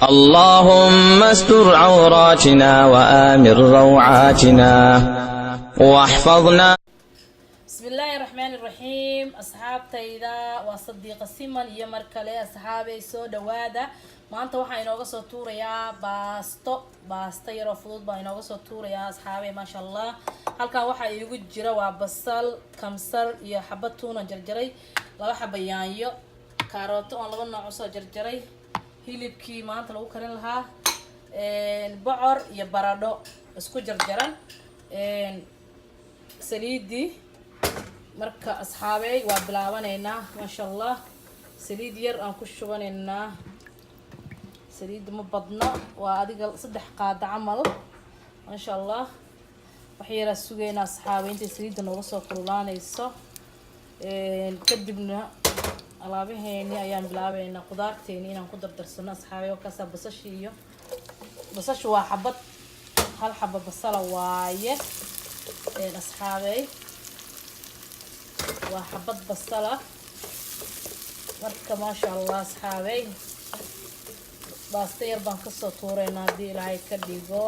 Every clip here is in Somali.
اللهم استر عوراتنا وآمن روعاتنا واحفظنا. بسم الله الرحمن الرحيم. أصحاب تيدا وصديق السمن يمر كلي أصحابي سو دوادا ما أنت وحنا ينوغ سطور يا باستو يرو فلود با ينوغ سطور يا أصحابي ما شاء الله. هالكا وحا يوجد جرا وبصل كمسر يا حبتونا جرجري لو حبيانيو كاروتو أنا لبنا عصا جرجري hilibkii maanta lagu karin lahaa bocor iyo baradho isku jarjaran saliidi marka asxaabay waa bilaabaneynaa ma sha Allah saliid yar aan ku shubanaynaa saliid ma badna waa adiga 3 qaada camal ma sha Allah waxyara sugeynaa asxaabay inta saliidda nooga soo kululaanayso kadibna alaabaheeni ayaan bilaabeynaa qudaarteeni inaan ku dardarsano asxaabay oo kaasa basashu waa xabad hal xabba basala waaye asxaabay waa xabad basala marka ma sha Allah asxaabay baasta yar baan ka soo tuureynaa hadii Ilaahay ka dhigo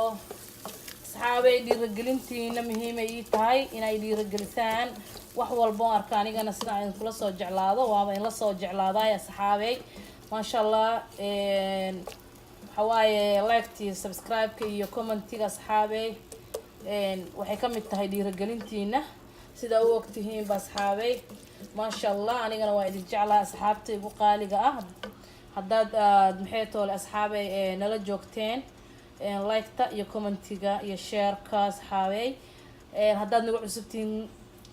asxaabay dhiirigelintiina muhiim ay tahay inay dhiirigelisaan wax walbo arka anigana sida aan kula soo jeclaado waaba in la soo jeclaaday asxaabay ma sha Allah waxawaaye like subscribe iyo comment-iga asxaabay waxay ka mid tahay dhiirigelintiina sida uu ogtihiin asxaabay ma sha Allah anigana waa idin jeclaa asxaabtay ugu qaaliga ah haddaad maxay toole asxaabay nala joogteen like-ta iyo comment-iga iyo share-ka asxaabay haddaad nagu cusubtiin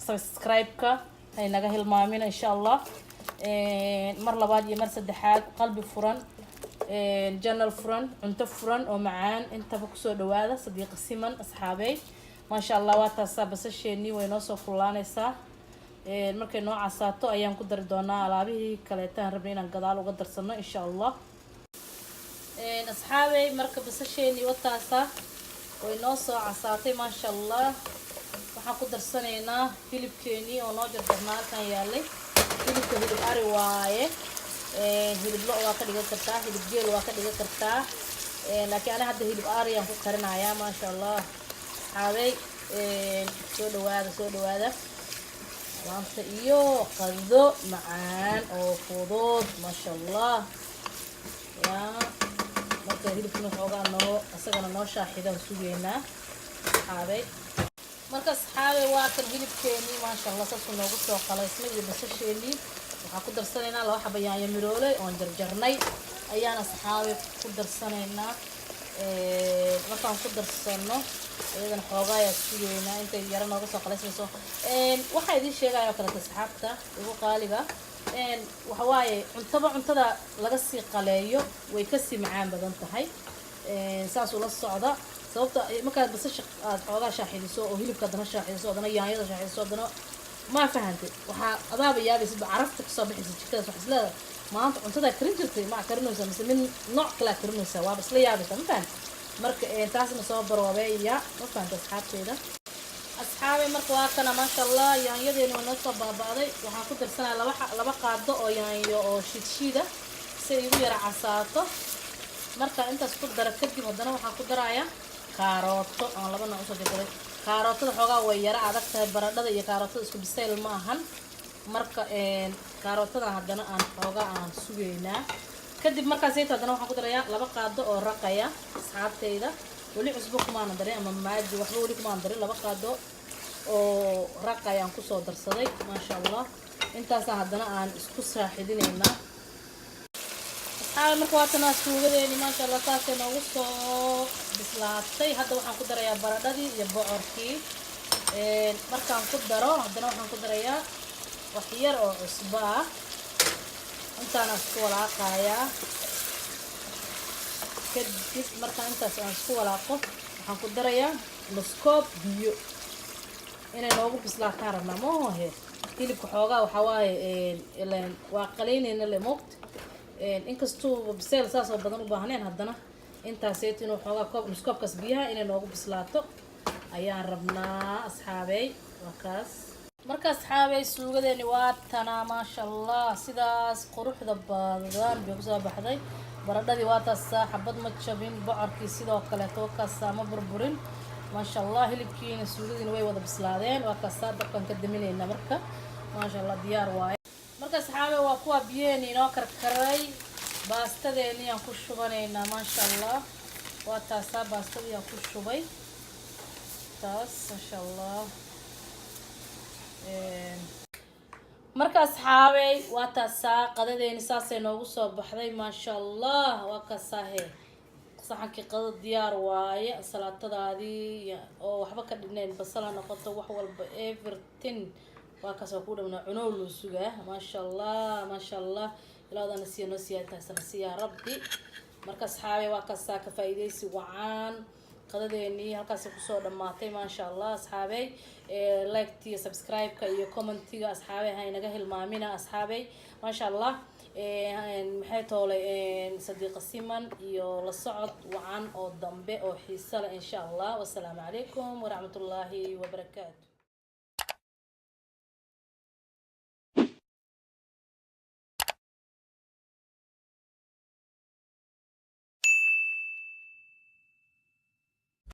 subscribe-ka hay naga hilmaamin insha Allah mar labaad iyo mar saddexaad qalbi furan channel furan cunto furan oo macaan intaba ku soo dhawaada sadiiq siman asxaabay ma sha Allah waa taas basasheeni way noo soo kulaanaysaa markay noo casaato ayaan ku dari doonaa alaabihii kale taan rabnay inaan gadaal uga darsano insha Allah asxaabay marka basasheeni wataasa way noo soo casaatay ma sha Allah waxaan ku darsanaynaa hilibkeeni oo noo jarjarnaa halkan yaalay hilibka hilib ari waaye hilib lo waa ka dhigan kartaa hilib geel waa ka dhigan kartaa laakiin ana hadda hilib ari aan ku karinayaa ma sha Allah asxaabay soo dhawaada maanta iyo qado macaan oo fudud ma sha Allah marka hilibkuna xoogaa noo asagana noo shaaxidan sugeynaa asxaabay marka asxaabay waa kan hilibkeeni ma sha Allah saas noogu soo qalaysmay iyo basasheeni waxaan ku darsanaynaa laba xabba yaanyo miroole oon jarjarnay ayaan asxaabay ku darsanaynaa markaan ku darsano iyadana xoogaa ayaa sugeynaa intay yara nooga soo qalaysmayso waxaa idiin sheegaya kale asxaabta ugu qaaliga waxa waaye cuntada laga sii qaleeyo way ka sii macaan badan tahay saas ula socda sababta markaad basasha aad xoogaa shaaxidiso oo hilibka dana shaaxidiso adana yaanyada shaaxidiso adana ma fahantay waxa adaaba yaabaysid carafta ka soo bixisa jikada wax isla maanta cuntada karin jirtay ma karinaysa mise min nooc kala karinaysa waa isla yaabaysa ma fahantay marka taasna soo baroobeeya ma fahantay asxaabteeda asxaabay marka waa kana ma sha Allah yaanyadeena waa soo baabaaday waxaan ku darsanayaa laba qaado oo yaanyo oo shiidshida si ay ugu yara casaato marka intaas ku dara kadib hadana waxaan ku darayaa kaarooto aan labana u soo jarjaray kaarootada xoogaa way yara adag tahay baradhada iyo kaarootada isku bisayl ma ahan marka kaarootada hadana aan xoogaa aan sugeynaa kadib markaas ayta hadana waxaan ku darayaa laba qaado oo raqaya asxaabteyda wali cusbo kuma darin ama maaji waxba wali kuma darin laba qaado oo raqaya aan ku soo darsaday ma sha Allah intaas hadana aan isku saaxidineynaa marka waa tan suugadeeni ma sha Allah taasay noogu soo bislaatay hadda waxaan ku darayaa baradhadii iyo bocorkii markaan ku daro hadana waxaan ku darayaa wax yar oo cusbo ah intaan isku walaaqayaa kadib markaan intaas aan isku walaaqo waxaan ku darayaa nuskoob biyo inay noogu bislaataan rabnaa moohe hilibka xoogaa waxa waaye waa qaleynayna le moogta inkastoo bisayl saas oo badan u baahneen haddana intaasayt inuu xoogaa nuskoobkaas biyaha inay noogu bislaato ayaan rabnaa asxaabay wakaas marka asxaabay suugadeeni waa tana ma sha Allah sidaas quruxda badan bay ku soo baxday baradhadii waa taasaa xabad ma jabin bocorkii sidoo kaleeto kaasaa ma burburin maasha allah hilibkiina suugadiina way wada bislaadeen waa kaasaa dabkan ka daminayna marka maasha allah diyaar waaye marka asxaabe waa kuwa biyeeni inoo karkaray baastadeeni aan ku shubanaynaa maasha allah waa taasaa baastadii aan ku shubay taas maasha allah marka asxaabey waa taasaa qadadeeni saasay noogu soo baxday maasha allah waa kaasaahe saxankii qadad diyaar waaye salaatadaadii oo waxba ka dhinayn basal ha noqoto wax walba everything waa kaasoo ku dhawna cunow loo sugaa maasha allah ilaadana siya noo siyaataasana siyaa rabbi marka asxaabey waa kaasaa ka faa'iidaysi wacaan qadadeeni halkaas kusoo dhamaatay maasha allah asxaabey like iyo subscribe-ka iyo comment-iga asxaabey ha inaga hilmaamina asxaabey maasha allah maxay toolay sadiiqa siman iyo la socod wacan oo dambe oo xiiso leh insha allah wassalaamu calaykum waraxmatullaahi wabarakaatu